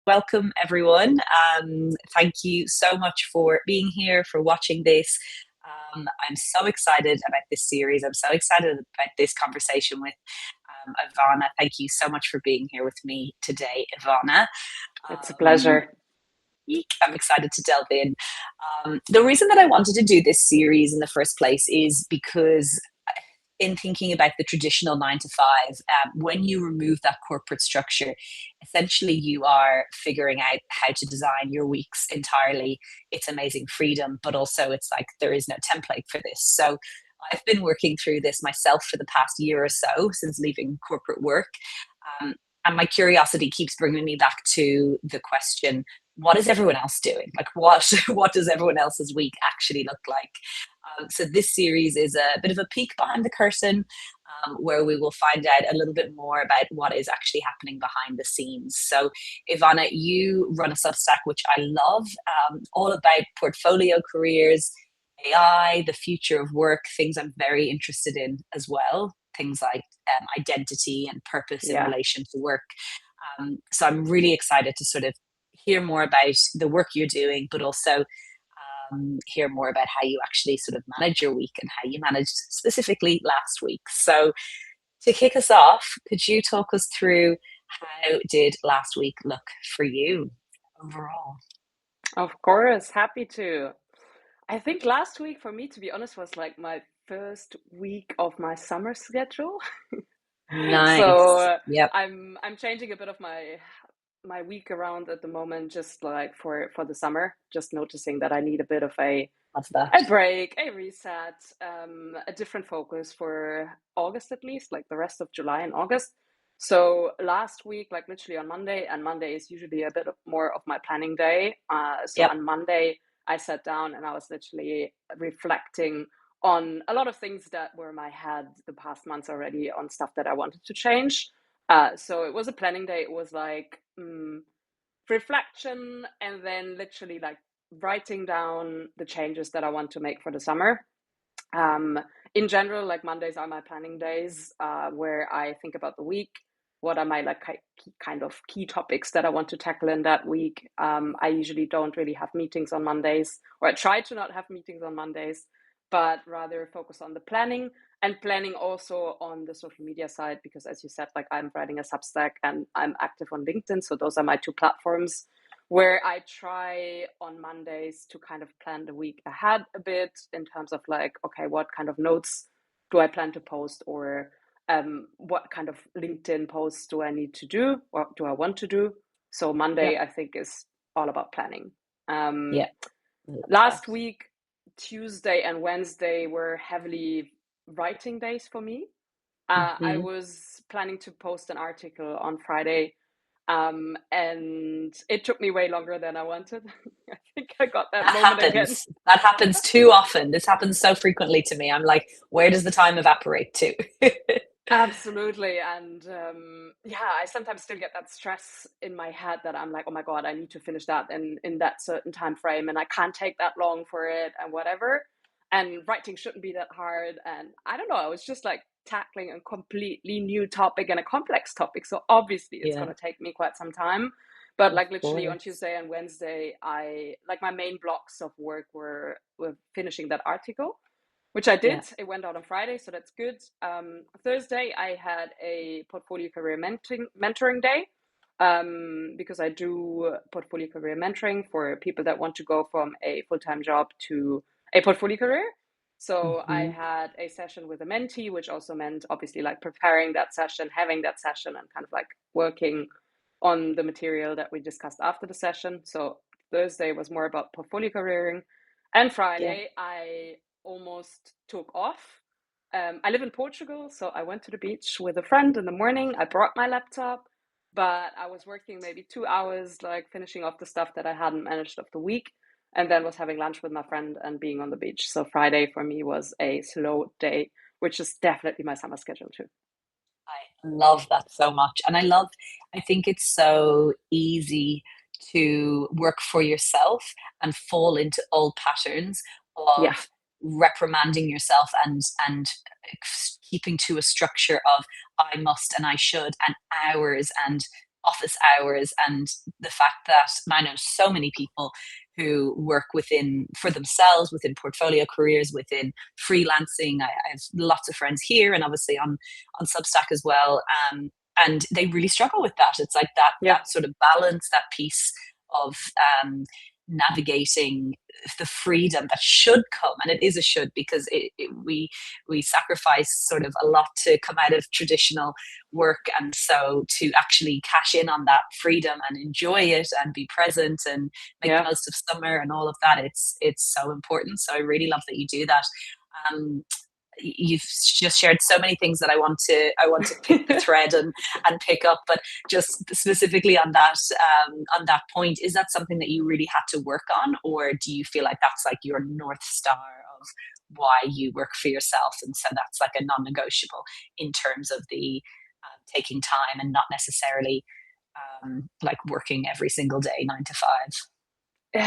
Welcome, everyone. Thank you so much for being here, for watching this. I'm so excited about this series. I'm so excited about this conversation with Ivana. Thank you so much for being here with me today, Ivana. It's a Um, pleasure. I'm excited to delve in. The reason that I wanted to do this series in the first place is because in thinking about the traditional 9 to 5, when you remove that corporate structure, essentially you are figuring out how to design your weeks entirely. It's amazing freedom, but also it's like there is no template for this. So I've been working through this myself for the past year or so since leaving corporate work. Um, and my curiosity keeps bringing me back to the question, what is everyone else doing? Like, what does everyone else's week actually look like? So this series is a bit of a peek behind the curtain, where we will find out a little bit more about what is actually happening behind the scenes. So, Ivana, you run a Substack which I love, all about portfolio careers, AI, the future of work, things I'm very interested in as well. Things like identity and purpose in Yeah. relation to work. So I'm really excited to sort of hear more about the work you're doing, but also hear more about how you actually sort of manage your week and how you managed specifically last week. So to kick us off, could you talk us through how did last week look for you overall? Of course, happy to. I think last week for me, to be honest, was like my first week of my summer schedule. So Nice. Yep. I'm changing a bit of my week around at the moment, just like for the summer. Just noticing that I need a bit of Love that. a break, a reset, a different focus for August at least, like the rest of July and August. So last week, like literally on Monday, and Monday is usually a bit more of my planning day. So Yep. on Monday, I sat down and I was literally reflecting on a lot of things that were in my head the past months already on stuff that I wanted to change. So it was a planning day. It was like reflection and then literally like writing down the changes that I want to make for the summer. Um, in general, like Mondays are my planning days, where I think about the week. What are my like kind of key topics that I want to tackle in that week? I usually don't really have meetings on Mondays, or I try to not have meetings on Mondays, but rather focus on the planning and planning also on the social media side. Because as you said, like I'm writing a Substack and I'm active on LinkedIn, so those are my two platforms where I try on Mondays to kind of plan the week ahead a bit in terms of like, okay, what kind of notes do I plan to post, or what kind of LinkedIn posts do I need to do or do I want to do? So Monday, Yep. I think, is all about planning. Um, Yep. Love that. Last week, Tuesday and Wednesday were heavily writing days for me. I Hmm. was planning to post an article on Friday, and it took me way longer than I wanted. I think I got that That moment again. happens. That happens too often. This happens so frequently to me. I'm like, where does the time evaporate to? Absolutely. And yeah, I sometimes still get that stress in my head that I'm like, oh my God, I need to finish that in that certain time frame and I can't take that long for it and whatever. And writing shouldn't be that hard. And I don't know, I was just like tackling a completely new topic and a complex topic. So obviously it's Yeah, gonna take me quite some time. But of like literally on course. Tuesday and Wednesday, I like my main blocks of work were finishing that article, which I did. Yeah. It went out on Friday, so that's good. Thursday, I had a portfolio career mentoring day, because I do portfolio career mentoring for people that want to go from a full time job to a portfolio career. So I Hmm. had a session with a mentee, which also meant obviously like preparing that session, having that session, and kind of like working on the material that we discussed after the session. So Thursday was more about portfolio careering. And Yeah. Friday, I almost took off. I live in Portugal, so I went to the beach with a friend in the morning. I brought my laptop, but I was working maybe 2 hours, like finishing off the stuff that I hadn't managed of the week, and then was having lunch with my friend and being on the beach. So Friday for me was a slow day, which is definitely my summer schedule too. I love that so much. And I think it's so easy to work for yourself and fall into old patterns Yeah, of reprimanding yourself and keeping to a structure of I must and I should and hours and office hours, and the fact that, and I know so many people who work within for themselves within portfolio careers, within freelancing. I have lots of friends here and obviously on Substack as well. And they really struggle with that. It's like Yeah. that sort of balance, that piece of navigating the freedom that should come, and it is a should, because we sacrifice sort of a lot to come out of traditional work, and so to actually cash in on that freedom and enjoy it and be present and make the Yeah. most of summer and all of that, it's so important. So I really love that you do that. um, you've just shared so many things that I want to pick the thread and pick up, but just specifically on that point, is that something that you really had to work on, or do you feel like that's like your north star of why you work for yourself, and so that's like a non-negotiable in terms of the taking time and not necessarily like working every single day 9 to 5?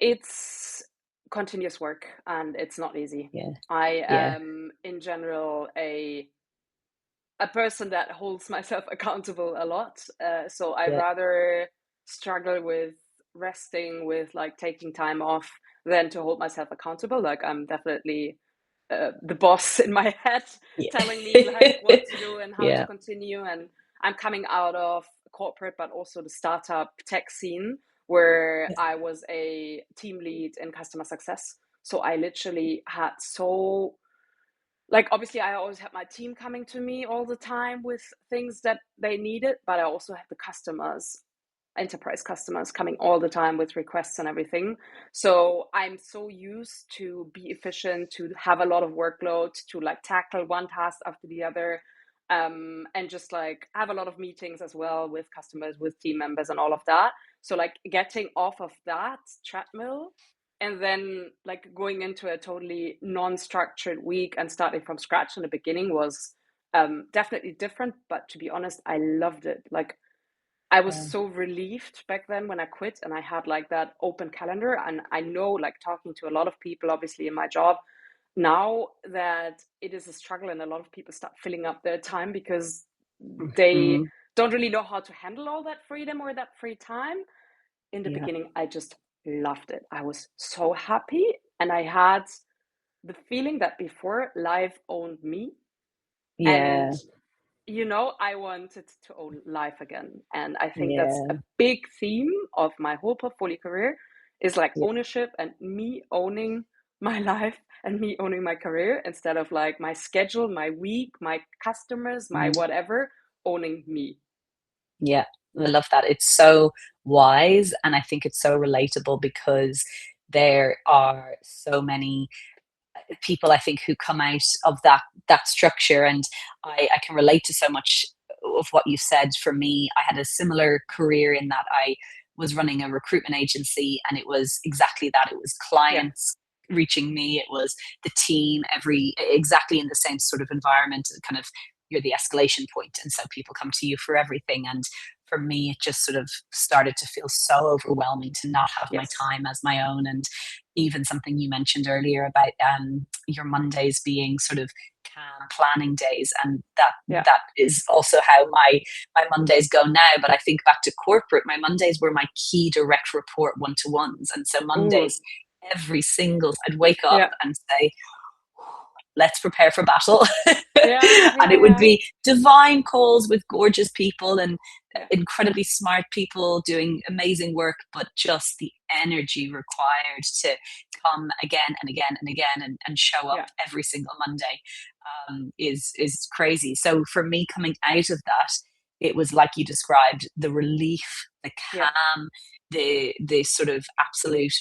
It's continuous work and it's not easy. Yeah, I yeah, am in general a person that holds myself accountable a lot. So I yeah, rather struggle with resting, with like taking time off, than to hold myself accountable. Like I'm definitely the boss in my head, telling me like yeah. what to do and how to Yeah. continue. And I'm coming out of corporate, but also the startup tech scene where I was a team lead in customer success. So I literally had so like obviously I always had my team coming to me all the time with things that they needed, but I also had the customers, enterprise customers coming all the time with requests and everything. So I'm so used to be efficient, to have a lot of workload, to like tackle one task after the other, and just like have a lot of meetings as well with customers, with team members, and all of that. So like getting off of that treadmill and then like going into a totally non-structured week and starting from scratch in the beginning was definitely different. But to be honest, I loved it. Like I was Yeah. so relieved back then when I quit and I had like that open calendar. And I know, like talking to a lot of people, obviously in my job now, that it is a struggle and a lot of people start filling up their time because they Mhm. don't really know how to handle all that freedom or that free time. In the Yeah. beginning, I just loved it. I was so happy and I had the feeling that before life owned me. And Yeah. I wanted to own life again. And I think that's a Yeah. big theme of my whole portfolio career is like Yeah. ownership and me owning my life and me owning my career instead of like my schedule, my week, my customers, my Mm. whatever, owning me. Yeah. I love that. It's so wise, and I think it's so relatable because there are so many people, I think, who come out of that structure, and I can relate to so much of what you said. For me, I had a similar career in that I was running a recruitment agency, and it was exactly that. It was Yeah. clients reaching me, it was the team, every exactly in the same sort of environment, kind of you're the escalation point, and so people come to you for everything. And for me, it just sort of started to feel so overwhelming to not have my Yes. time as my own. And even something you mentioned earlier about your Mondays being sort of calm planning days, and that Yeah. that is also how my Mondays go now. But I think back to corporate, my Mondays were my key direct report one-to-ones, and so Ooh. Mondays, every single, I'd wake up Yeah. and say, let's prepare for battle. Yeah. And Yeah. it would Yeah. be divine calls with gorgeous people and Yeah. incredibly smart people doing amazing work, but just the energy required to come again and again and again and show up Yeah. every single Monday is crazy. So for me, coming out of that, it was like you described, the relief, the Yeah. calm, the sort of absolute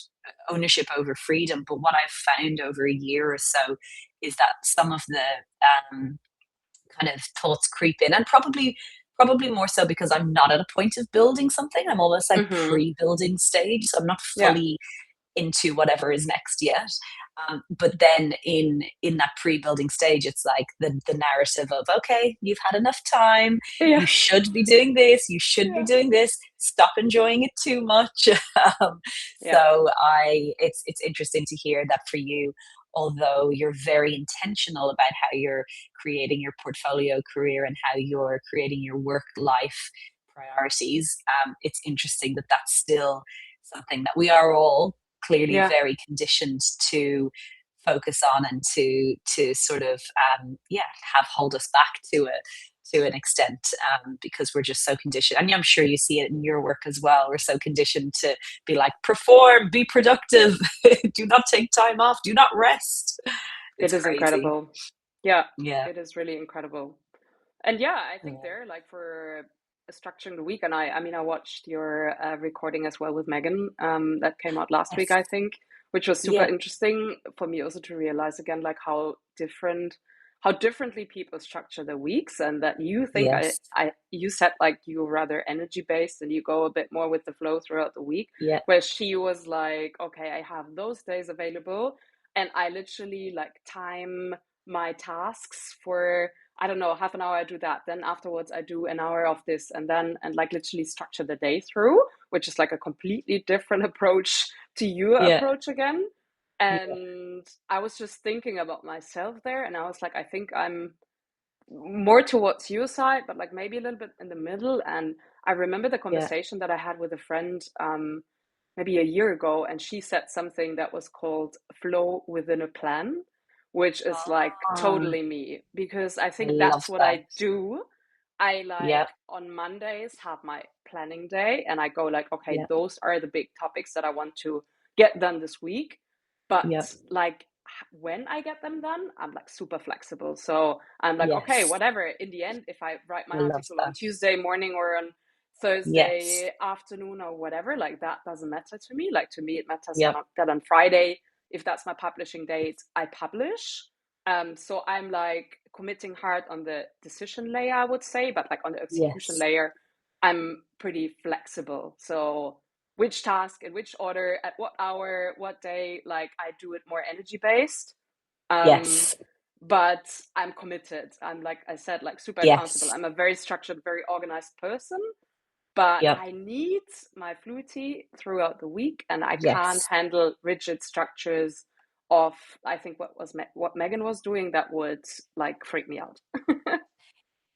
ownership over freedom. But what I've found over a year or so is that some of the kind of thoughts creep in, and probably more so because I'm not at a point of building something. I'm almost like Mm-hmm. pre-building stage, so I'm not Yeah. fully into whatever is next yet. But then in that pre-building stage, it's like the narrative of, okay, you've had enough time, Yeah. you should be doing this, you should be Yeah. doing this, stop enjoying it too much. um, Yeah. so it's interesting to hear that for you, although you're very intentional about how you're creating your portfolio career and how you're creating your work life priorities, it's interesting that that's still something that we are all clearly Yeah, very conditioned to focus on and to sort of yeah, have hold us back to an extent, because we're just so conditioned. And I'm sure you see it in your work as well. We're so conditioned to be like, perform, be productive, do not take time off, do not rest. it It's is crazy. incredible. Yeah, Yeah. it is really incredible. And yeah, I think Yeah. they're like for structuring the week. And I mean, I watched your recording as well with Megan, that came out last week, Yes. I think, which was super Yeah. interesting for me also to realize again, like how differently people structure their weeks, and that you think Yes. you said like you're rather energy based and you go a bit more with the flow throughout the week, Yeah. where she was like, okay, I have those days available, and I literally like time my tasks for, I don't know, half an hour I do that. Then afterwards I do an hour of this, and then and like literally structure the day through, which is like a completely different approach to your Yeah. approach again. Yeah. And I was just thinking about myself there, and I was like, I think I'm more towards your side, but like maybe a little bit in the middle. And I remember the Yeah. conversation that I had with a friend maybe a year ago, and she said something that was called flow within a plan, which is like Ah, totally me, because I I think love that's what that. I do. I Yeah. like on Mondays have my planning day, and I go like, okay, Yeah. those are the big topics that I want to get done this week. But Yeah. like when I get them done, I'm like super flexible. So I'm like, okay, Yes. whatever. In the end, if I write my I love article on that. Tuesday morning or on Yes. Thursday afternoon or whatever, like that doesn't matter to me. Like to me, it matters Yep. that on Friday, if that's my publishing date, I publish. So I'm like committing hard on the decision layer, I would say, but like on the execution Yes. layer, I'm pretty flexible. So which task in which order, at what hour, what day, like I do it more energy based. Um, Yes. but I'm committed. I'm like I said, like super accountable. Yes. I'm a very structured, very organized person, but Yep. I need my fluidity throughout the week, and I can't Yes. handle rigid structures of, I think what Megan was doing, that would like freak me out.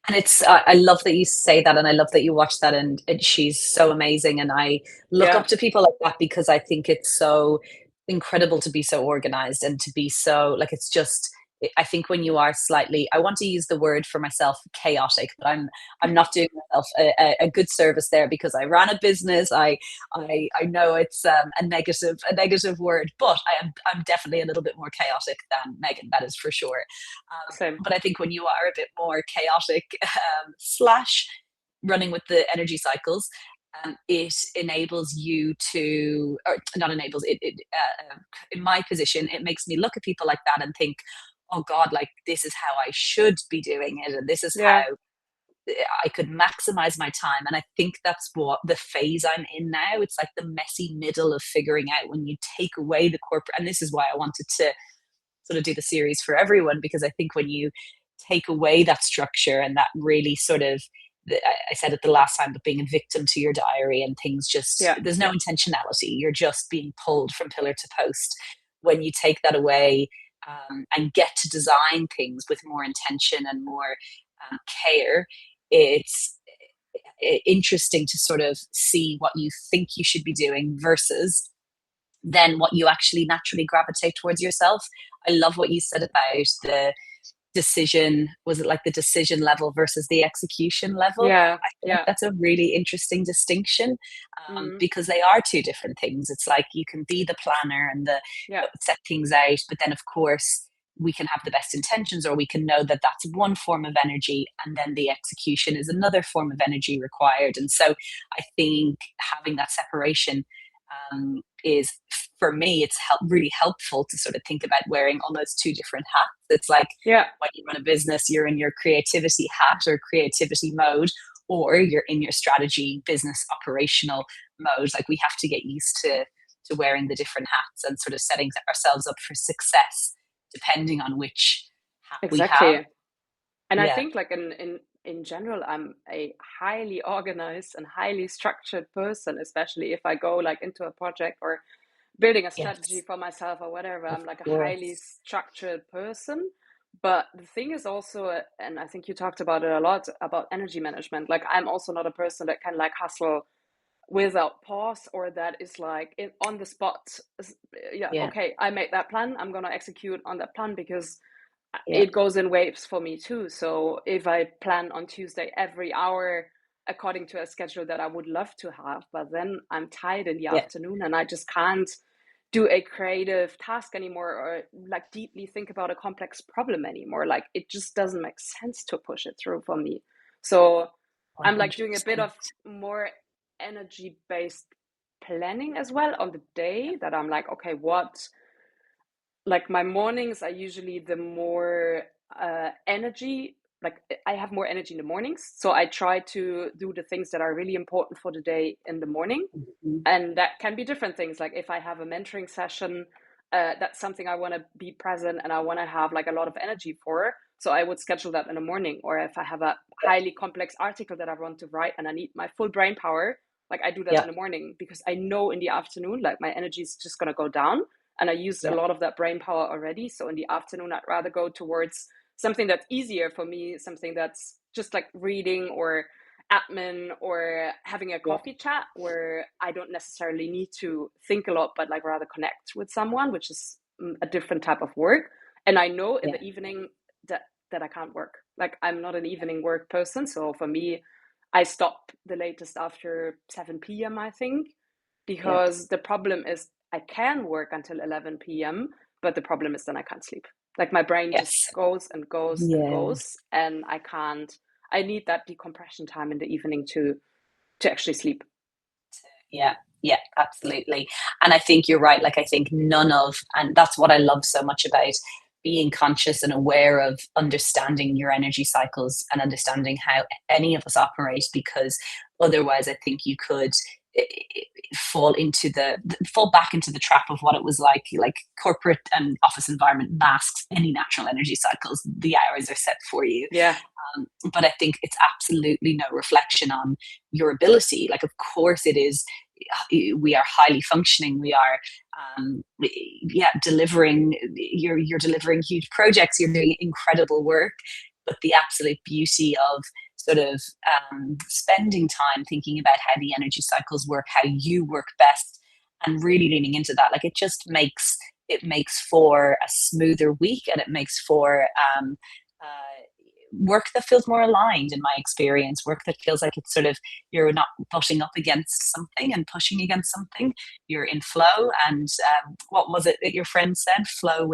And it's I love that you say that, and I love that you watch that, and she's so amazing, and I look Yeah, up to people like that because I think it's so incredible to be so organized and to be so like it's just I think when you are slightly, I want to use the word for myself chaotic, but I'm not doing myself a good service there because I ran a business. I know it's a negative word, but I'm definitely a little bit more chaotic than Megan. That is for sure. same. But I think when you are a bit more chaotic, slash running with the energy cycles, it enables you to, or not enables in my position, it makes me look at people like that and think, oh God, like this is how I should be doing it, and this is Yeah, how I could maximize my time. And I think that's what the phase I'm in now. It's like the messy middle of figuring out when you take away the corporate. And this is why I wanted to sort of do the series for everyone, because I think when you take away that structure and that really sort of, I said it the last time, but being a victim to your diary and things just, yeah, there's no intentionality. You're just being pulled from pillar to post. When you take that away, and get to design things with more intention and more care, it's interesting to sort of see what you think you should be doing versus then what you actually naturally gravitate towards yourself. I love what you said about the decision. Was it like the decision level versus the execution level? yeah, I feel like yeah, that's a really interesting distinction, mm, because they are two different things. It's like you can be the planner and the yeah, set things out, but then of course we can have the best intentions, or we can know that that's one form of energy and then the execution is another form of energy required. And so I think having that separation, is, for me, it's really helpful to sort of think about wearing almost two different hats. It's like yeah, when you run a business, you're in your creativity hat or creativity mode, or you're in your strategy, business, operational mode. Like we have to get used to wearing the different hats and sort of setting ourselves up for success depending on which hat we have. exactly. And I Yeah. think like in general, I'm a highly organized and highly structured person, especially if I go like into a project or building a strategy Yes. for myself or whatever. Of I'm like a highly course. structured person. But the thing is also, and I think you talked about it a lot, about energy management. Like I'm also not a person that can like hustle without pause, or that is like on the spot. Yeah, Yeah. okay, I made that plan, I'm gonna execute on that plan, because Yeah. it goes in waves for me too. So if I plan on Tuesday every hour according to a schedule that I would love to have, but then I'm tired in the Yeah. afternoon and I just can't do a creative task anymore, or like deeply think about a complex problem anymore. Like it just doesn't make sense to push it through for me. So I'm like doing a bit 100%. of more energy based planning as well on the day, that I'm like, okay, what, like my mornings are usually the more energy, like I have more energy in the mornings, so I try to do the things that are really important for the day in the morning. Mhm. And that can be different things, like if I have a mentoring session, that's something I want to be present and I want to have like a lot of energy for, so I would schedule that in the morning. Or if I have a Yeah. highly complex article that I want to write and I need my full brain power, like I do that Yeah. in the morning, because I know in the afternoon like my energy is just going to go down, and I used a Yeah. lot of that brain power already. So in the afternoon I'd rather go towards something that's easier for me, something that's just like reading or admin or having a Yeah. coffee chat, where I don't necessarily need to think a lot, but like rather connect with someone, which is a different type of work. And I know in Yeah. the evening that I can't work. Like I'm not an evening work person. So for me, I stop the latest after 7 p.m., I think, Yeah. because the problem is I can work until 11 p.m., but the problem is then I can't sleep. Like my brain just Yes. goes and goes and Yeah. goes, and I can't. I need that decompression time in the evening to actually sleep. Yeah, yeah, absolutely. And I think you're right. Like, I think none of, and that's what I love so much about being conscious and aware of understanding your energy cycles and understanding how any of us operate, because otherwise, I think you could eh, eh, fall back into the trap of what it was like corporate and office environment masks any natural energy cycles. The hours are set for you. Yeah, But I think it's absolutely no reflection on your ability. Like, of course, it is. We are highly functioning. We are, yeah, delivering. You're delivering huge projects. You're doing incredible work. But the absolute beauty of sort of spending time thinking about how the energy cycles work, how you work best, and really leaning into that. Like, it makes for a smoother week, and it makes for work that feels more aligned, in my experience, work that feels like it's sort of, you're not butting up against something and pushing against something. You're in flow. And what was it that your friend said? Flow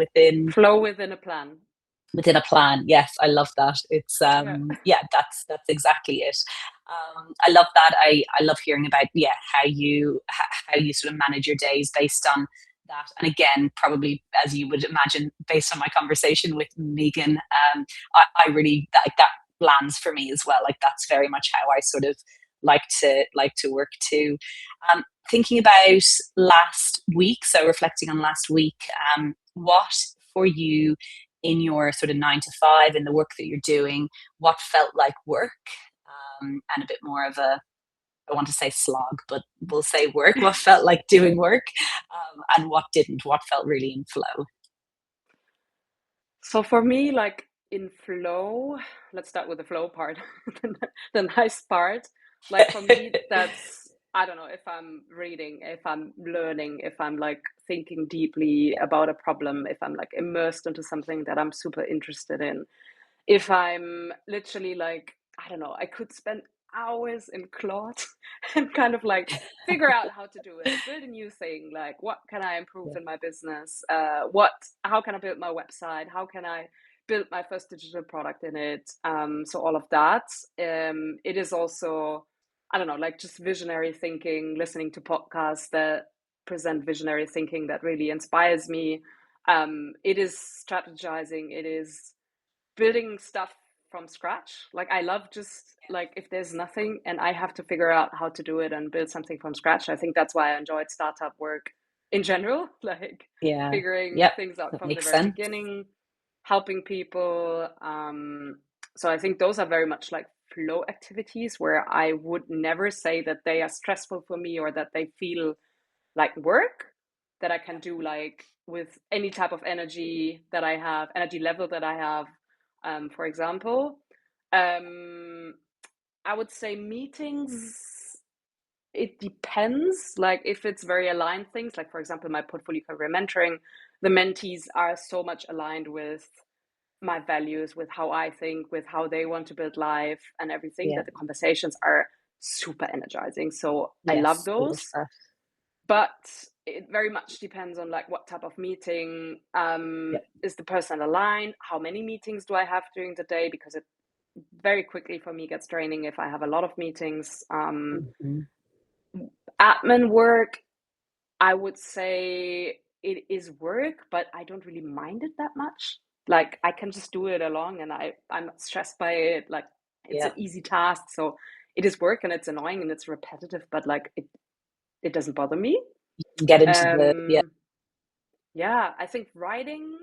flow within a plan. within a plan. Yes, I love that. It's Yeah. yeah, that's exactly it. I love that. I love hearing about, yeah, how you sort of manage your days based on that. And again, probably as you would imagine, based on my conversation with Megan, I really like that lands for me as well. Like, that's very much how I sort of like to work too. Thinking about last week, so reflecting on last week, what for you in your sort of 9 to 5, in the work that you're doing, what felt like work, and a bit more of a, I want to say slog, but we'll say work, what felt like doing work, and what didn't, what felt really in flow. So for me, like in flow, let's start with the flow part, the nice part. Like for me, that's, I don't know, if I'm reading, if I'm learning, if I'm like thinking deeply about a problem, if I'm like immersed into something that I'm super interested in, if I'm literally like, I don't know, I could spend hours in Claude and kind of like figure out how to do it, build a new thing, like what can I improve Yeah. in my business? How can I build my website? How can I build my first digital product in it? So all of that. It is also, I don't know, like just visionary thinking, listening to podcasts that present visionary thinking that really inspires me. It is strategizing. It is building stuff from scratch. Like I love just like if there's nothing and I have to figure out how to do it and build something from scratch. I think that's why I enjoyed startup work in general, like Yeah. figuring Yep. things out That from the makes very sense. beginning, helping people. So I think those are very much like flow activities where I would never say that they are stressful for me or that they feel like work. that I can do like with any type of energy that I have, energy level that I have. For example, um, I would say meetings, it depends. Like if it's very aligned things, like for example, my portfolio career mentoring, the mentees are so much aligned with my values, with how I think, with how they want to build life and everything, Yeah. that the conversations are super energizing. So I love Yes. I love those. that. But it very much depends on like what type of meeting. Yeah. Is the person aligned? How many meetings do I have during the day? Because it very quickly for me gets draining if I have a lot of meetings. Mhm. Admin work, I would say it is work, but I don't really mind it that much. Like I can just do it along and I'm not stressed by it. Like it's Yeah. an easy task. So it is work and it's annoying and it's repetitive, but like it doesn't bother me. Get into the, yeah. Um yeah, I think writing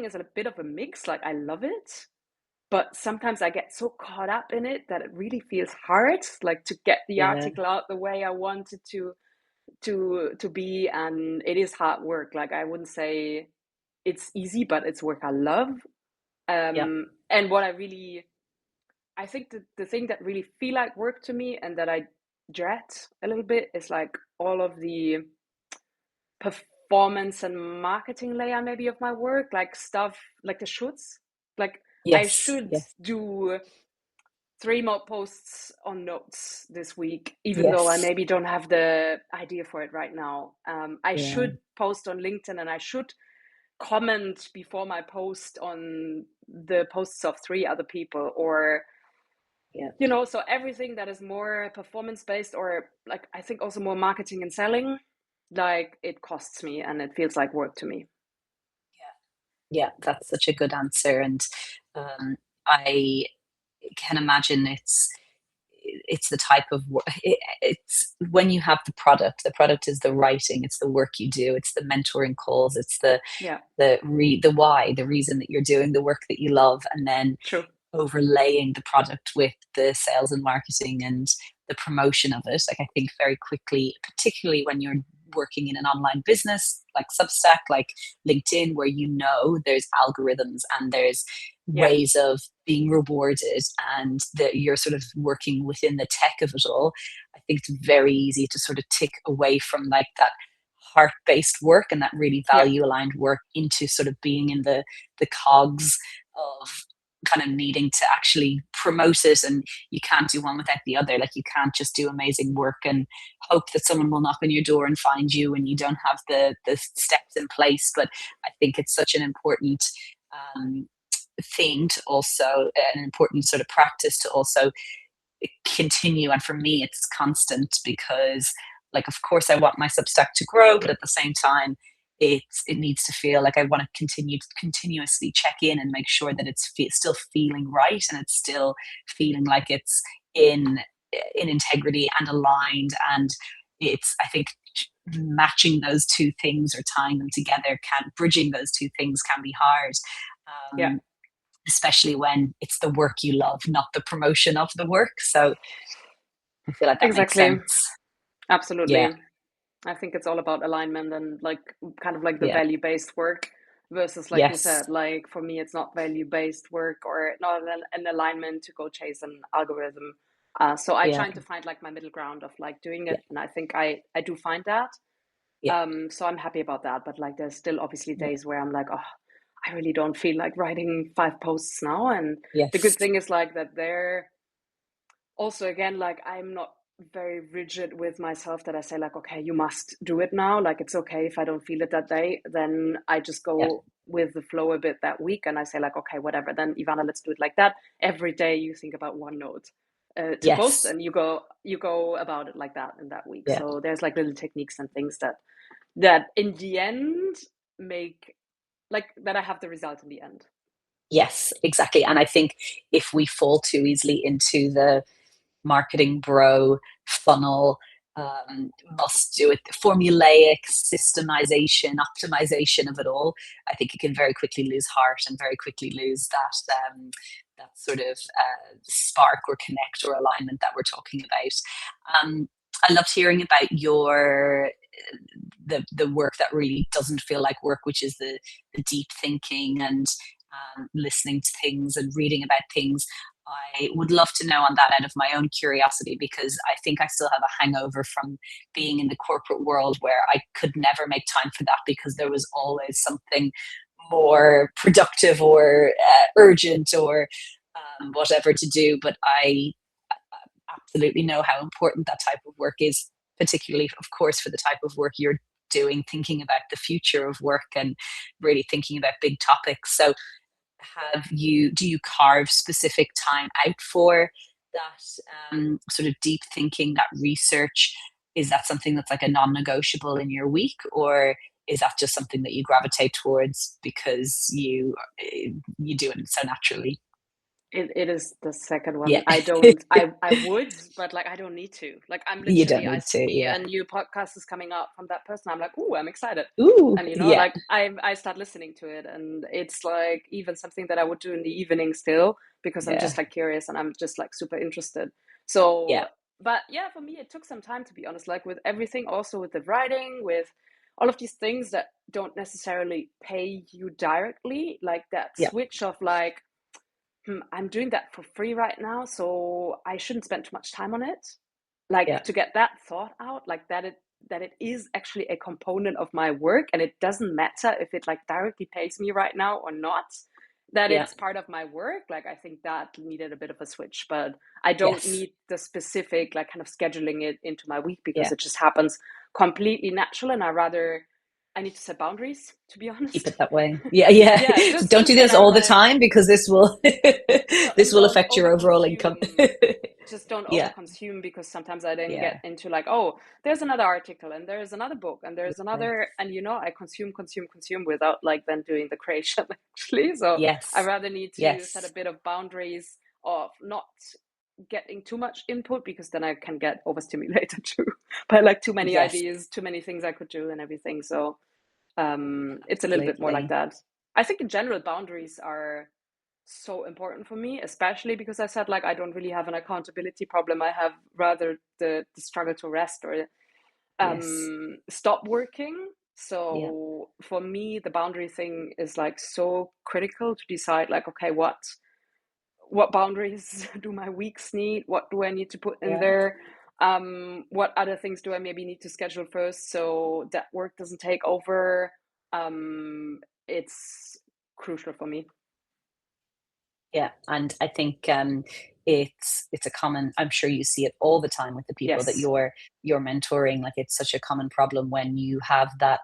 is a bit of a mix. Like I love it, but sometimes I get so caught up in it that it really feels hard, like to get the Yeah. article out the way I want it to be, and it is hard work. Like I wouldn't say it's easy, but it's work I love. Yeah. And what I think the thing that really feel like work to me and that I dread a little bit is like all of the performance and marketing layer maybe of my work, like stuff like the shoots. Like I Yes. should Yes. do three more posts on notes this week, even though I Yes. maybe don't have the idea for it right now. I Yeah. should post on LinkedIn and I should comment before my post on the posts of three other people, or Yeah. so everything that is more performance based, or like I think also more marketing and selling, like it costs me and it feels like work to me. Yeah. That's such a good answer. And I can imagine it's the type of work, it's when you have the product is the writing, it's the work you do, it's the mentoring calls, it's Yeah, the why, the reason that you're doing the work that you love, and then true. overlaying the product with the sales and marketing and the promotion of it. Like I think very quickly, particularly when you're working in an online business like Substack, like LinkedIn, where you know there's algorithms and there's Yeah, ways of being rewarded and that you're sort of working within the tech of it all. I think it's very easy to sort of tick away from like that heart-based work and that really yeah, value aligned work into sort of being in the cogs of kind of needing to actually promote it, and you can't do one without the other. Like you can't just do amazing work and hope that someone will knock on your door and find you when you don't have the steps in place. But I think it's such an important um, thing to also, an important sort of practice to also continue. And for me it's constant because, like, of course I want my Substack to grow, but at the same time it needs to feel like I want to continue to continuously check in and make sure that it's still feeling right, and it's still feeling like it's in in integrity and aligned. And it's, I think, matching those two things or tying them together, can bridging those two things can be hard, yeah, um, especially when it's the work you love, not the promotion of the work. So I feel like that makes exactly. sense. Yeah. Absolutely. I think it's all about alignment and like kind of like the Yeah. value based work versus, like you Yes. said, like for me, it's not value based work or not an alignment to go chase an algorithm. So I Yeah. trying to find like my middle ground of like doing Yeah. it, and I think I do find that. Yeah. So I'm happy about that. But like, there's still obviously Yeah. days where I'm like, oh, I really don't feel like writing five posts now. And the Yes. good thing is like that they're also, again, like I'm not very rigid with myself that I say like, okay, you must do it now. Like it's okay if I don't feel it that day, then I just Yeah. go with the flow a bit that week and I say like, okay, whatever. Then Ivana, let's do it like that. Every day you think about one note to post, Yes. and you go about it like that in that week. Yeah. So there's like little techniques and things that in the end make like that I have the result in the end. Yes, exactly. And I think if we fall too easily into the marketing bro funnel, must do it, formulaic systemization, optimization of it all, I think it can very quickly lose heart and very quickly lose that sort of spark or connect or alignment that we're talking about. I loved hearing about your the work that really doesn't feel like work, which is the deep thinking and listening to things and reading about things. I would love to know on that out of my own curiosity, because I think I still have a hangover from being in the corporate world where I could never make time for that because there was always something more productive or urgent or whatever to do. But I absolutely know how important that type of work is, particularly, of course, for the type of work you're doing, thinking about the future of work and really thinking about big topics. So do you carve specific time out for that sort of deep thinking, that research? Is that something that's like a non-negotiable in your week, or is that just something that you gravitate towards because you do it so naturally? It is the second Yeah. one. I would, but like I don't need to. Like I'm You don't literally, I need to. see Yeah. a new podcast is coming out from that person. I'm like, ooh, I'm excited. Ooh, And yeah. like I start listening to it, and it's like even something that I would do in the evening still because I'm Yeah. just like curious and I'm just like super interested. Yeah. So, but yeah, for me it took some time to be honest. Like with everything, also with the writing, with all of these things that don't necessarily pay you directly, like that Yeah. switch of like I'm doing that for free right now, so I shouldn't spend too much time on it. Yeah. Like to get that thought out, like that it is actually a component of my work, and it doesn't matter if it like directly pays me right now or not. That Yeah. it's part of my work. Like I think that needed a bit of a switch, but I don't Yes. need the specific like kind of scheduling it into my week because Yeah. it just happens completely natural, and I need to set boundaries, to be Keep honest. it that way. Yeah. Yeah. Yeah, Don't do and this I'm all the like, time because this will this and will don't affect your overall income. overconsume. Just don't Yeah. overconsume, because sometimes I then get Yeah. into like, oh, there's another article and there's another book and there's Yeah. another, and I consume without like then doing the creation actually. So I Yes. rather need to set a Yes. bit of boundaries of not getting too much input, because then I can get overstimulated too by like too many Yes. ideas, too many things I could do and everything. So it's a little bit more like Absolutely. that. I think in general boundaries are so important for me, especially because I said like I don't really have an accountability problem. I have rather the struggle to rest or Yes. stop working. Yeah. So for me, the boundary thing is like so critical to decide like, okay, what boundaries do my weeks need? What do I need to put in Yeah. there? What other things do I maybe need to schedule first so that work doesn't take over? It's crucial for me. Yeah, and I think it's a common. I'm sure you see it all the time with the people that Yes. you're mentoring. Like it's such a common problem when you have that.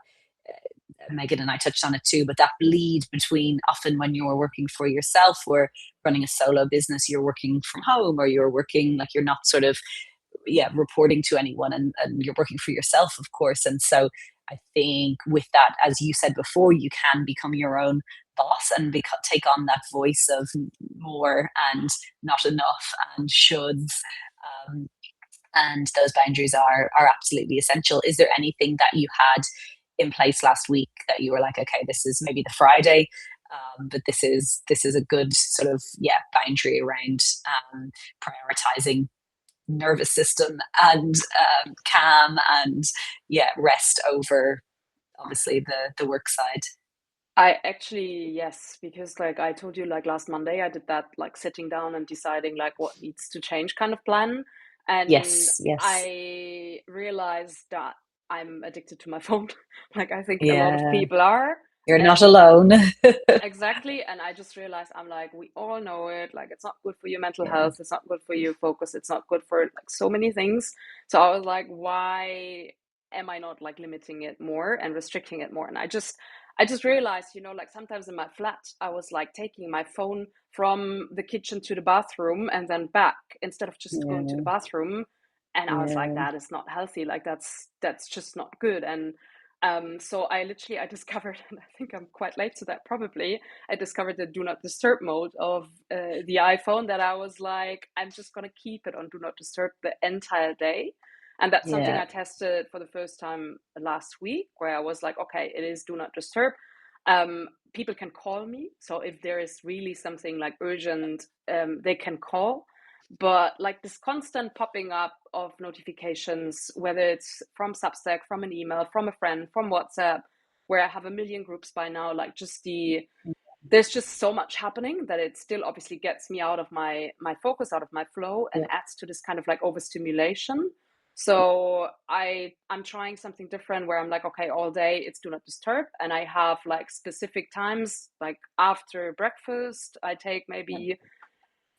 Megan and I touched on it too, but that bleed between often when you're working for yourself or running a solo business, you're working from home or you're working like you're not sort of reporting to anyone, and you're working for yourself, of course. And so I think with that, as you said before, you can become your own boss and take on that voice of more and not enough and shoulds. um, and those boundaries are absolutely essential. Is there anything that you had in place last week that you were like, okay, this is maybe the Friday, but this is a good sort of boundary around prioritizing nervous system and calm and rest over obviously the work side? I actually, yes, because like I told you, like last Monday, I did that like sitting down and deciding like what needs to change kind of plan. And Yes. Yes. I realized that I'm addicted to my phone. Like I think a lot of Yeah. people are. You're not And alone. exactly. And I just realized I'm like, we all know it. Like it's not good for your mental Yeah. health. It's not good for your focus. It's not good for like so many things. So I was like, why am I not like limiting it more and restricting it more? And I just realized, like sometimes in my flat, I was like taking my phone from the kitchen to the bathroom and then back instead of just going to the Yeah. bathroom. And I was like, Yeah. that is not healthy. Like that's just not good. And so I discovered, and I think I'm quite late to that probably. I discovered the do not disturb mode of the iPhone, that I was like, I'm just gonna keep it on do not disturb the entire day. And that's something Yeah. I tested for the first time last week, where I was like, okay, it is do not disturb. People can call me, so if there is really something like urgent, they can call. but like this constant popping up of notifications, whether it's from Substack, from an email, from a friend, from WhatsApp, where I have a million groups by now, like just there's just so much happening that it still obviously gets me out of my focus, out of my flow, and Yeah. adds to this kind of like overstimulation. So I'm trying something different where I'm like, okay, all day it's do not disturb, and I have like specific times, like after breakfast I take maybe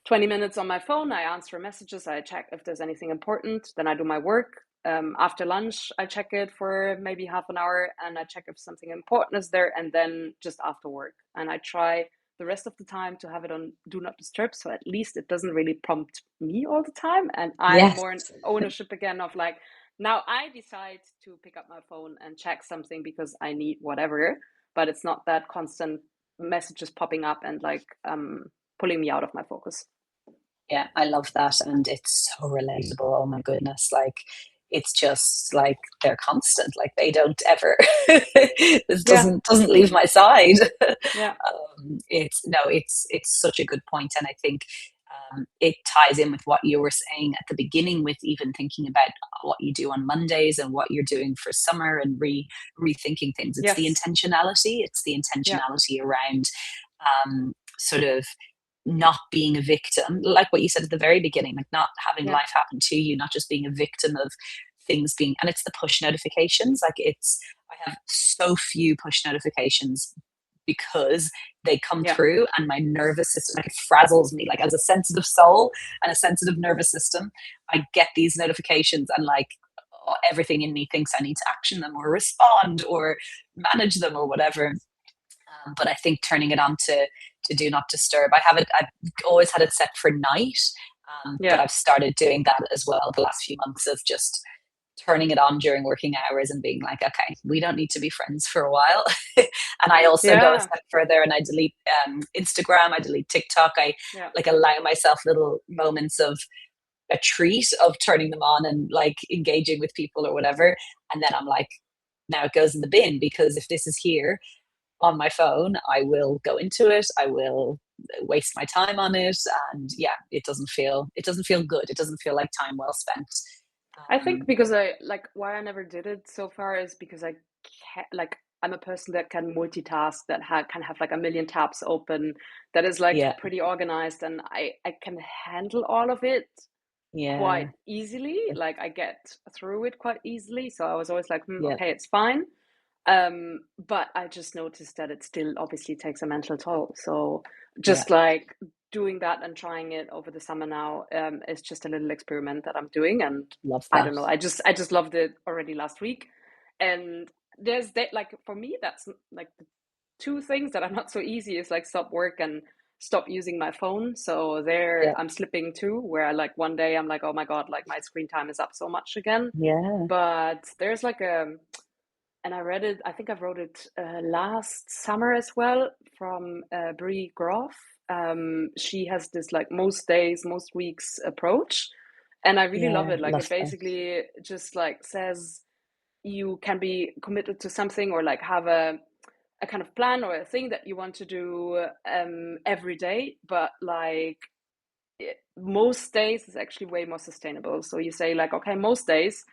20 minutes on my phone, I answer messages, I check if there's anything important, then I do my work. After lunch, I check it for maybe half an hour and I check if something important is there, and then just after work. And I try the rest of the time to have it on do not disturb, so at least it doesn't really prompt me all the time. And I'm Yes. more in ownership again of like, now I decide to pick up my phone and check something because I need whatever, but it's not that constant messages popping up and like pulling me out of my focus. Yeah, I love that, and it's so relatable. Oh my goodness, like it's just like they're constant. Like they don't ever. This Yeah, doesn't leave my side. yeah, It's no, it's such a good point, and I think it ties in with what you were saying at the beginning, with even thinking about what you do on Mondays and what you're doing for summer, and rethinking things. It's the yes, intentionality. It's the yeah, intentionality around sort of not being a victim, like what you said at the very beginning, like not having yeah, life happen to you, not just being a victim of things being, and it's the push notifications. Like I have so few push notifications because they come yeah, through and my nervous system, like it frazzles me. Like as a sensitive soul and a sensitive nervous system, I get these notifications and like everything in me thinks I need to action them or respond or manage them or whatever. But I think turning it on to do not disturb. I've always had it set for night, but yeah, I've started doing that as well the last few months of just turning it on during working hours and being like, okay, we don't need to be friends for a while. And I also go a yeah, step further and I delete Instagram, I delete TikTok. I yeah. like allow myself little moments of a treat of turning them on and like engaging with people or whatever. And then I'm like, now it goes in the bin, because if this is here on my phone, I will go into it. I will waste my time on it, and yeah, it doesn't feel good. It doesn't feel like time well spent. I think Um, because I like why I never did it so far is because I can like I'm a person that can multitask, that can have like a million tabs open, that is like yeah, pretty organized, and I can handle all of it quite yeah, easily. Like I get through it quite easily. So I was always like, yeah, okay, it's fine. But I just noticed that it still obviously takes a mental toll. So yeah. just like doing that and trying it over the summer now, is just a little experiment that I'm doing. And Love I that. don't know, I just loved it already last week. And there's that like for me, that's like the two things that are not so easy is like stop work and stop using my phone. So there Yeah, I'm slipping too, where I like one day I'm like, oh my God, like my screen time is up so much again. yeah, But there's like and I read it, I think I wrote it last summer as well from Brie Groff. She has this like most days, most weeks approach. And I really love yeah. it. Like Love it that. basically just like says you can be committed to something or like have a kind of plan or a thing that you want to do every day, but like most days is actually way more sustainable. So you say like, okay, most days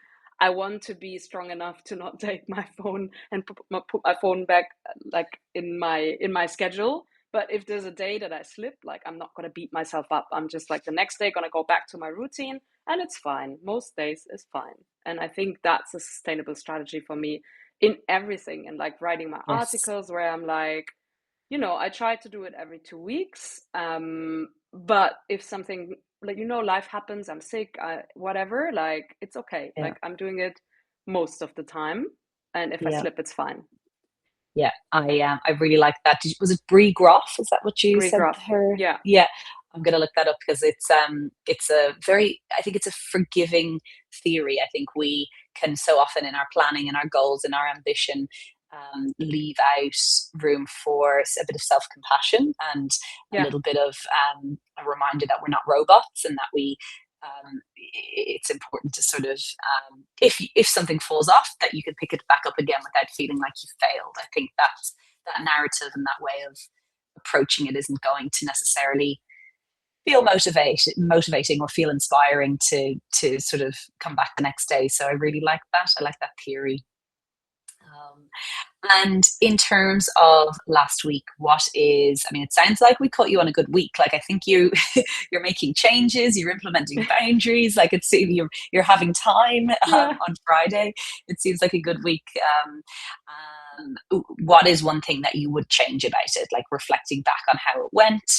I want to be strong enough to not take my phone and put my phone back like in my schedule. But if there's a day that I slip, like I'm not gonna beat myself up. I'm just like the next day gonna go back to my routine and it's fine. Most days is fine. And I think that's a sustainable strategy for me in everything. And like writing my Yes. articles where I'm like, I try to do it every 2 weeks. But if something like, life happens, I'm sick, whatever, like it's okay. Yeah, Like I'm doing it most of the time. And if I yeah, slip, it's fine. yeah. I really like that. Was it Brie Groff? Is that what you Brie said? Graph. Her. Yeah. Yeah. I'm gonna look that up because it's a very, I think it's a forgiving theory. I think we can so often in our planning and our goals and our ambition leave out room for a bit of self compassion and a Yeah. little bit of a reminder that we're not robots, and that it's important to sort of if something falls off, that you can pick it back up again without feeling like you failed. I think that narrative and that way of approaching it isn't going to necessarily feel motivating or feel inspiring to sort of come back the next day. So I really like that. I like that theory. Um, and in terms of last week, what is, I mean, it sounds like we caught you on a good week. Like, I think you're making changes, you're implementing boundaries, like it's, you're having time Yeah. on Friday. It seems like a good week. What is one thing that you would change about it? Like reflecting back on how it went.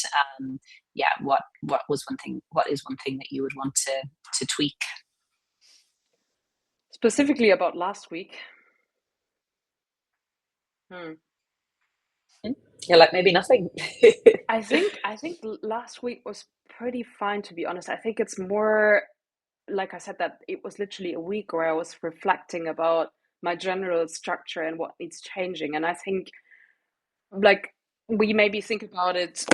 Yeah, what was one thing, what is one thing that you would want to tweak? Specifically about last week. Hmm. You're like, maybe nothing. I think last week was pretty fine, to be honest. I think it's more like I said, that it was literally a week where I was reflecting about my general structure and what needs changing. And I think, like, we maybe think about it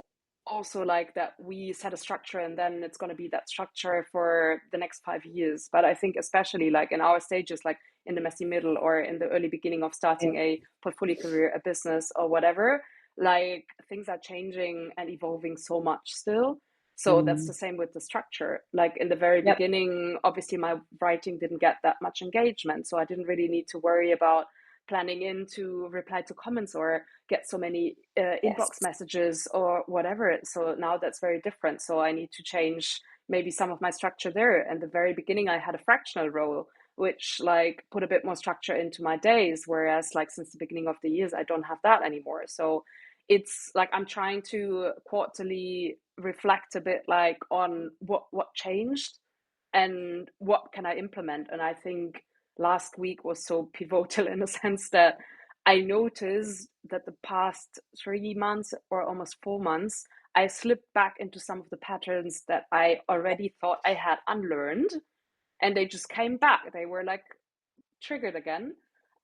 also like that we set a structure and then it's going to be that structure for the next 5 years. But I think especially like in our stages, like in the messy middle or in the early beginning of Yeah. starting a portfolio career, a business or whatever, like things are changing and evolving so much still. So that's Mm, the same with the structure. Like in the very yep. beginning, obviously my writing didn't get that much engagement, so I didn't really need to worry about planning in to reply to comments or get so many Yes. inbox messages or whatever. So now that's very different. So I need to change maybe some of my structure there. And the very beginning, I had a fractional role, which like put a bit more structure into my days. Whereas like since the beginning of the years, I don't have that anymore. So it's like I'm trying to quarterly reflect a bit like on what changed and what can I implement. And I think last week was so pivotal in a sense that I noticed that the past 3 months or almost 4 months, I slipped back into some of the patterns that I already thought I had unlearned, and they just came back. They were like triggered again.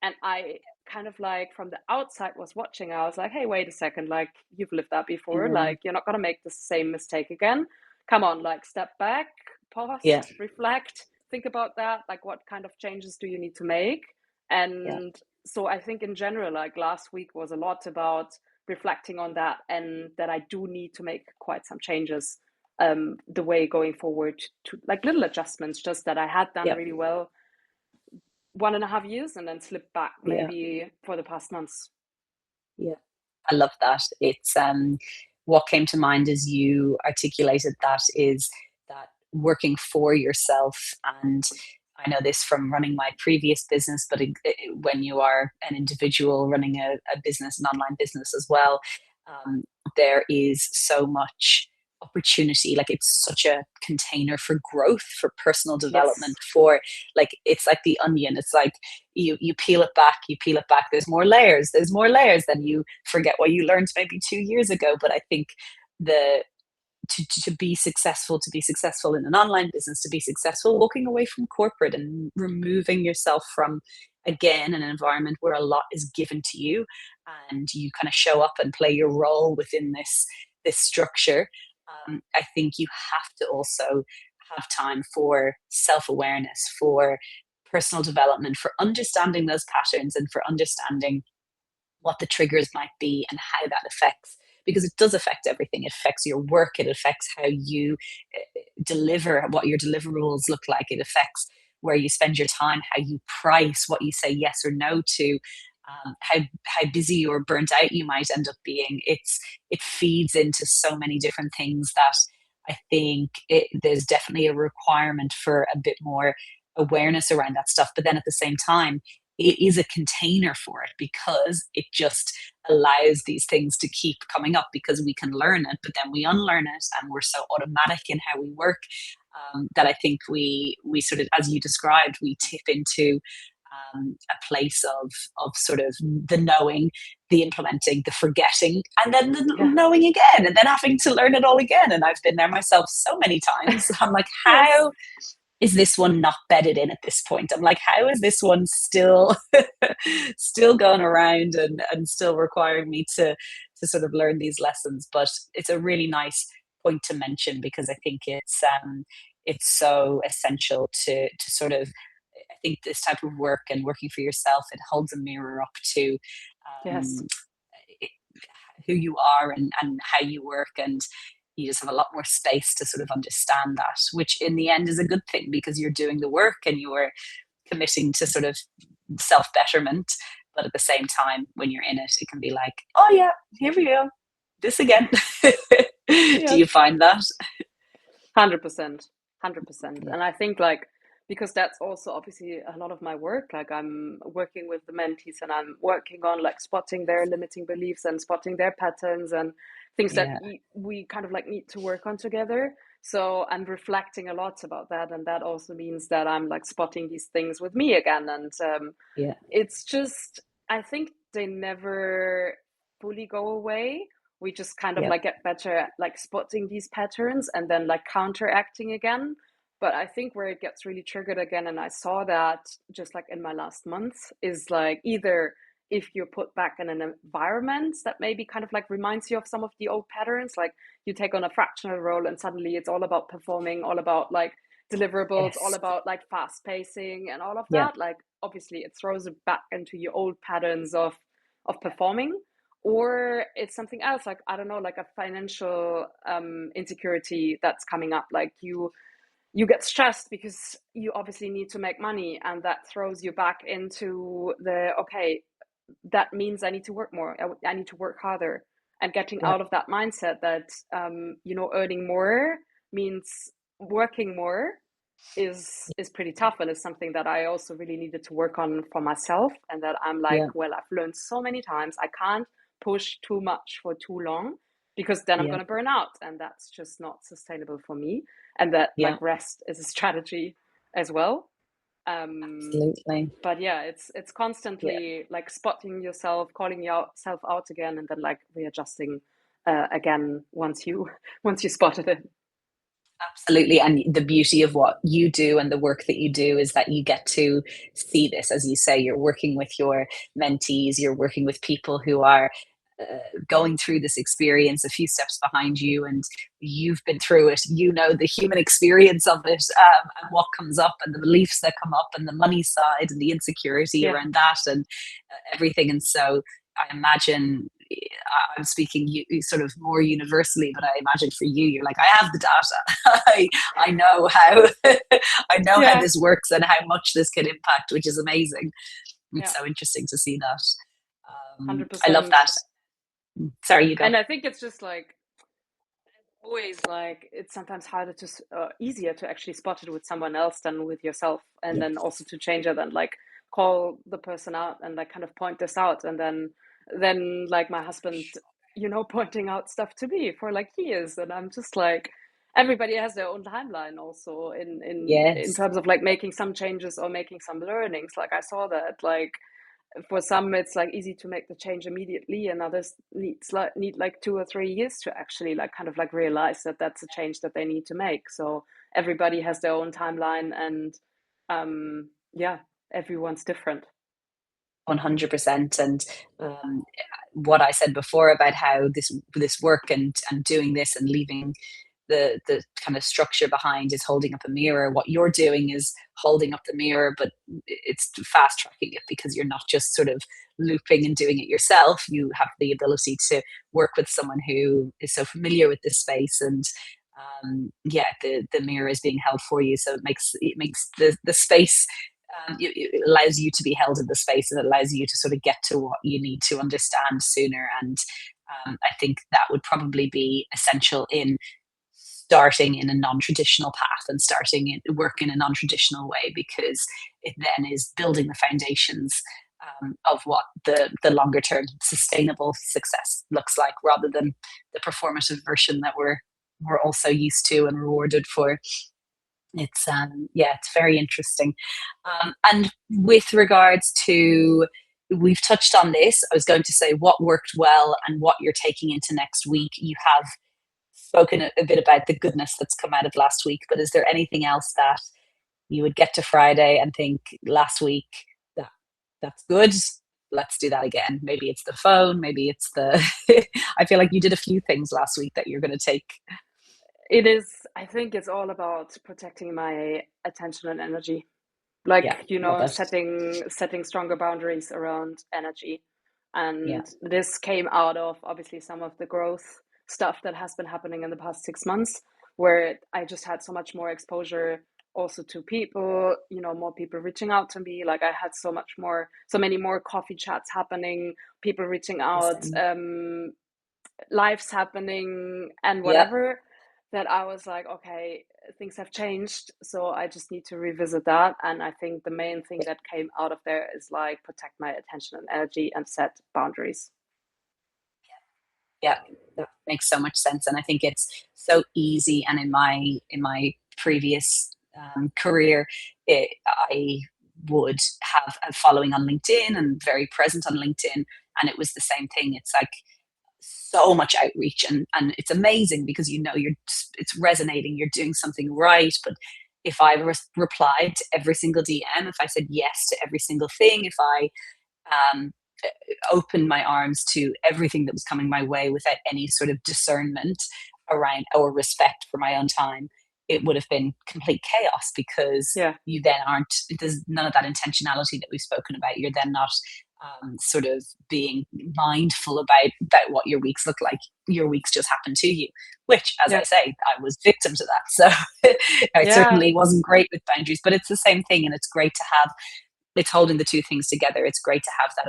And I kind of like from the outside was watching. I was like, hey, wait a second, like you've lived that before. Yeah. Like you're not gonna make the same mistake again. Come on, like step back, pause, Yeah. reflect, think about that. Like what kind of changes do you need to make? Yeah. And so I think in general, like last week was a lot about reflecting on that and that I do need to make quite some changes the way going forward to like little adjustments just that I had done Yeah. really well 1.5 years and then slip back Yeah. maybe for the past months. Yeah. I love that. It's what came to mind as you articulated that is that working for yourself. And I know this from running my previous business, but when you are an individual running a business, an online business as well, um, there is so much opportunity. Like it's such a container for growth, for personal Yes. development, for like it's like the onion. It's like you peel it back, you peel it back. There's more layers, then you forget what you learned maybe 2 years ago. But I think the to to be successful in an online business, to be successful walking away from corporate and removing yourself from again an environment where a lot is given to you and you kind of show up and play your role within this structure. I think you have to also have time for self-awareness, for personal development, for understanding those patterns and for understanding what the triggers might be and how that affects, because it does affect everything. It affects your work, it affects how you deliver, what your deliverables look like, it affects where you spend your time, how you price, what you say yes or no to, how busy or burnt out you might end up being. It feeds into so many different things that I think there's definitely a requirement for a bit more awareness around that stuff. But then at the same time, it is a container for it because it just allows these things to keep coming up because we can learn it, but then we unlearn it, and we're so automatic in how we work, that I think we sort of, as you described, we tip into a place of sort of the knowing, the implementing, the forgetting, and then the Yeah. knowing again, and then having to learn it all again. And I've been there myself so many times. I'm like, Yes. how is this one not bedded in at this point? I'm like, how is this one still still going around and still requiring me to sort of learn these lessons? But it's a really nice point to mention because I think it's so essential to sort of, I think this type of work and working for yourself, it holds a mirror up to Yes. um, who you are and how you work. And you just have a lot more space to sort of understand that, which in the end is a good thing because you're doing the work and you're committing to sort of self betterment. But at the same time, when you're in it, it can be like, oh yeah, here we go, this again. Do you Yes. find that? 100%. 100%. Yeah, And I think like, because that's also obviously a lot of my work. Like I'm working with the mentees and I'm working on like spotting their limiting beliefs and spotting their patterns and things that yeah, we kind of like need to work on together. So I'm reflecting a lot about that. And that also means that I'm like spotting these things with me again. And yeah, it's just, I think they never fully go away. We just kind of yeah, like get better at like spotting these patterns and then like counteracting again. But I think where it gets really triggered again, and I saw that just like in my last month, is like either if you're put back in an environment that maybe kind of like reminds you of some of the old patterns, like you take on a fractional role and suddenly it's all about performing, all about like deliverables, all yes, about like fast pacing and all of yeah, that. Like obviously it throws it back into your old patterns of performing. Or it's something else, like I don't know, like a financial insecurity that's coming up. Like you get stressed because you obviously need to make money, and that throws you back into the okay, that means I need to work more. I need to work harder, and getting yeah, out of that mindset that earning more means working more is pretty tough, and is something that I also really needed to work on for myself. And that I'm like, yeah, well, I've learned so many times I can't push too much for too long because then I'm yeah, going to burn out, and that's just not sustainable for me. And that yeah, like rest is a strategy as well. um absolutely. but yeah, it's Yeah. constantly like spotting yourself, calling yourself out again, and then like readjusting again once you once you spotted it. Absolutely. And the beauty of what you do and the work that you do is that you get to see this. As you say, you're working with your mentees, you're working with people who are going through this experience a few steps behind you, and you've been through it. You know the human experience of it, and what comes up, and the beliefs that come up, and the money side, and the insecurity Yeah, around that, and everything. And so I imagine I'm speaking sort of more universally, but I imagine for you, you're like, I have the data. I know how I know how yeah, this works and how much this can impact, which is amazing. It's yeah, so interesting to see that. I love 100%. that. Sorry, you go. And I think it's just like always like it's sometimes harder to easier to actually spot it with someone else than with yourself, and Yeah, then also to change it and like call the person out and like kind of point this out. And then like my husband, pointing out stuff to me for like years, and I'm just like, everybody has their own timeline also in yes, terms of like making some changes or making some learnings. Like I saw that like for some it's like easy to make the change immediately, and others need like 2 or 3 years to actually like kind of like realize that that's a change that they need to make. So everybody has their own timeline, and yeah, everyone's different. 100%. And what I said before about how this work and doing this and leaving the kind of structure behind is holding up a mirror. What you're doing is holding up the mirror, but it's fast tracking it because you're not just sort of looping and doing it yourself. You have the ability to work with someone who is so familiar with this space, and yeah, the mirror is being held for you, so it makes the space. It allows you to be held in the space, and it allows you to sort of get to what you need to understand sooner. And I think that would probably be essential in starting in a non-traditional path and starting work in a non-traditional way, because it then is building the foundations of what the longer term sustainable success looks like, rather than the performative version that we're also used to and rewarded for. It's yeah, it's very interesting. And with regards to, we've touched on this, I was going to say what worked well and what you're taking into next week. You have spoken a bit about the goodness that's come out of last week, but is there anything else that you would get to Friday and think last week that that's good? Let's do that again. Maybe it's the phone, maybe it's the I feel like you did a few things last week that you're going to take. It is, I think it's all about protecting my attention and energy, Yeah, like love it. setting stronger boundaries around energy. Yeah, And this came out of obviously some of the growth stuff that has been happening in the past 6 months, where I just had so much more exposure also to people, more people reaching out to me. Like I had so many more coffee chats happening, people reaching out, Amazing. lives happening and Yeah. whatever, that I was like, okay, things have changed. So I just need to revisit that. And I think the main thing that came out of there is like protect my attention and energy and set boundaries. Yeah, that makes so much sense, and I think it's so easy. And in my previous career, I would have a following on LinkedIn and very present on LinkedIn, and it was the same thing. It's like so much outreach, and it's amazing because it's resonating. You're doing something right, but if I replied to every single DM, if I said yes to every single thing, if I um, opened my arms to everything that was coming my way without any sort of discernment around or respect for my own time, it would have been complete chaos because Yeah. you then aren't, there's none of that intentionality that we've spoken about. You're then not sort of being mindful about what your weeks look like. Your weeks just happen to you, which, as I Yeah. say, I was victim to that. So I Yeah. certainly wasn't great with boundaries, but it's the same thing. And it's great to have, it's holding the two things together. It's great to have that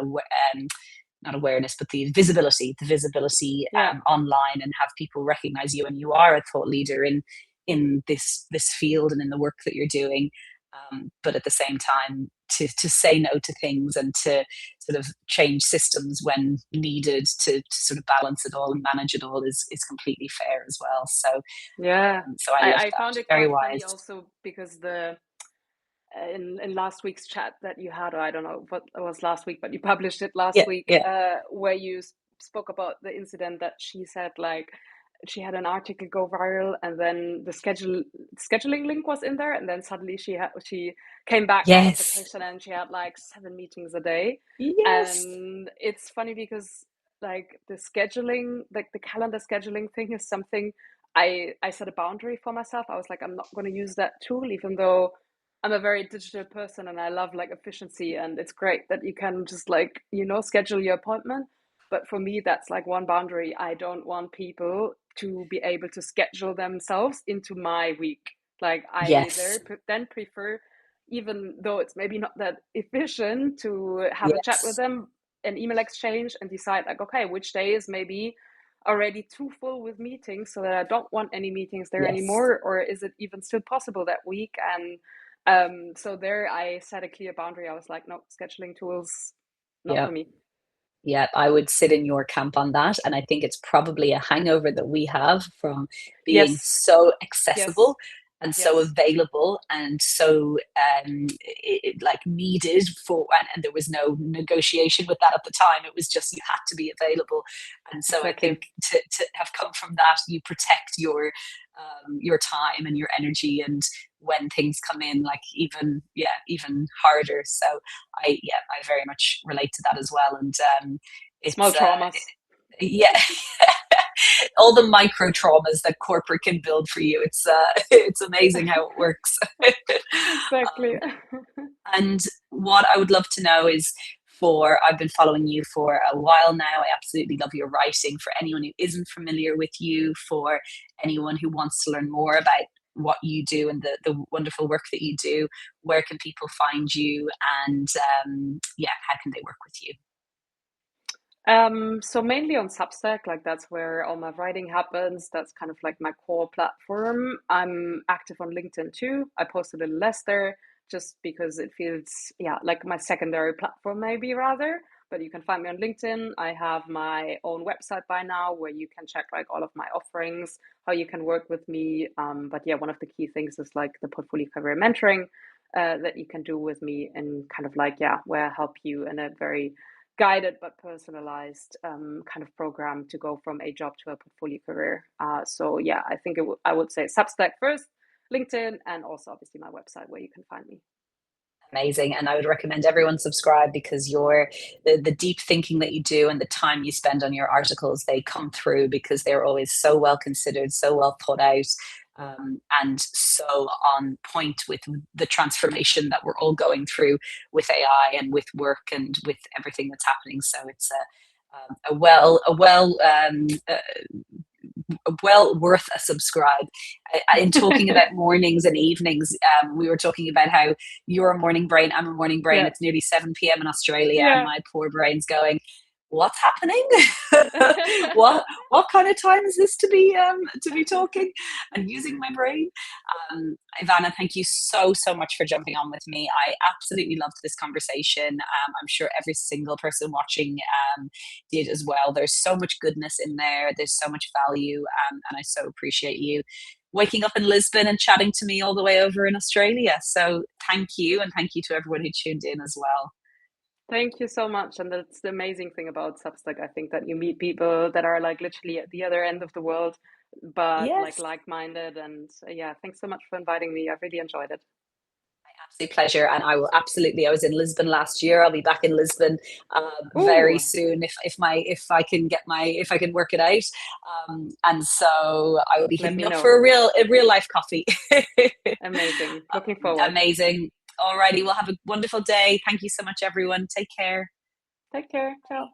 not awareness, but the visibility Yeah. online, and have people recognize you, and you are a thought leader in this field and in the work that you're doing. But at the same time, to say no to things and to sort of change systems when needed to sort of balance it all and manage it all is completely fair as well. So Yeah. so I love I that. found it Very quite funny wise. also because the in last week's chat that you had, or I don't know what it was last week, but you published it last Yeah, week, yeah. where you spoke about the incident that she said, like she had an article go viral, and then the scheduling link was in there, and then suddenly she came back out of Yes. vacation and she had like 7 meetings a day. Yes. And it's funny because like the scheduling, like the calendar scheduling thing is something I set a boundary for myself. I was like, I'm not going to use that tool, even though I'm a very digital person and I love like efficiency, and it's great that you can just like, schedule your appointment. But for me, that's like one boundary. I don't want people to be able to schedule themselves into my week. Like I Yes. there then prefer, even though it's maybe not that efficient, to have a chat with Yes. them, an email exchange, and decide like, okay, which day is maybe already too full with meetings so that I don't want any meetings there Yes. anymore, or is it even still possible that week? And so there I set a clear boundary. I was like, no, scheduling tools, not Yeah. for me. Yeah, I would sit in your camp on that. And I think it's probably a hangover that we have from being Yes, so yes, accessible and so yes, available and so like needed for, and there was no negotiation with that at the time. It was just you had to be available. And so I exactly. think to have come from that, you protect your time and your energy, and when things come in, like even harder. So I very much relate to that as well. And Small it's traumas. yeah, all the micro traumas that corporate can build for you. It's it's amazing how it works. Exactly. And what I would love to know is, for I've been following you for a while now. I absolutely love your writing. For anyone who isn't familiar with you, for anyone who wants to learn more about what you do and the wonderful work that you do, where can people find you? And how can they work with you? So mainly on Substack, like that's where all my writing happens. That's kind of like my core platform. I'm active on LinkedIn too. I post a little less there just because it feels, yeah, like my secondary platform maybe rather. But you can find me on LinkedIn. I have my own website by now where you can check like all of my offerings, how you can work with me. But yeah, one of the key things is like the portfolio career mentoring that you can do with me, and kind of like, yeah, where I help you in a very guided but personalized kind of program to go from a job to a portfolio career. So yeah, I think I would say Substack first, LinkedIn, and also obviously my website where you can find me. Amazing. And I would recommend everyone subscribe, because the deep thinking that you do and the time you spend on your articles, they come through because they're always so well considered, so well thought out, and so on point with the transformation that we're all going through with AI and with work and with everything that's happening. So it's a well well worth a subscribe. In talking about mornings and evenings, we were talking about how you're a morning brain, I'm a morning brain. Yeah. It's nearly 7 p.m. in Australia, and Yeah. my poor brain's going, what's happening? What kind of time is this to be talking and using my brain? Ivana, thank you so much for jumping on with me. I absolutely loved this conversation. I'm sure every single person watching did as well. There's so much goodness in there. There's so much value, and I so appreciate you waking up in Lisbon and chatting to me all the way over in Australia. So thank you, and thank you to everyone who tuned in as well. Thank you so much. And that's the amazing thing about Substack. I think that you meet people that are like literally at the other end of the world, but Yes. like-minded. And yeah, thanks so much for inviting me. I really enjoyed it. Absolute pleasure, and I will absolutely. I was in Lisbon last year. I'll be back in Lisbon very Ooh, soon if I can work it out. And so I will be let hitting me up know. for a real life coffee. Amazing. Looking forward. Amazing. Alrighty, we'll have a wonderful day. Thank you so much, everyone. Take care. Take care. Ciao.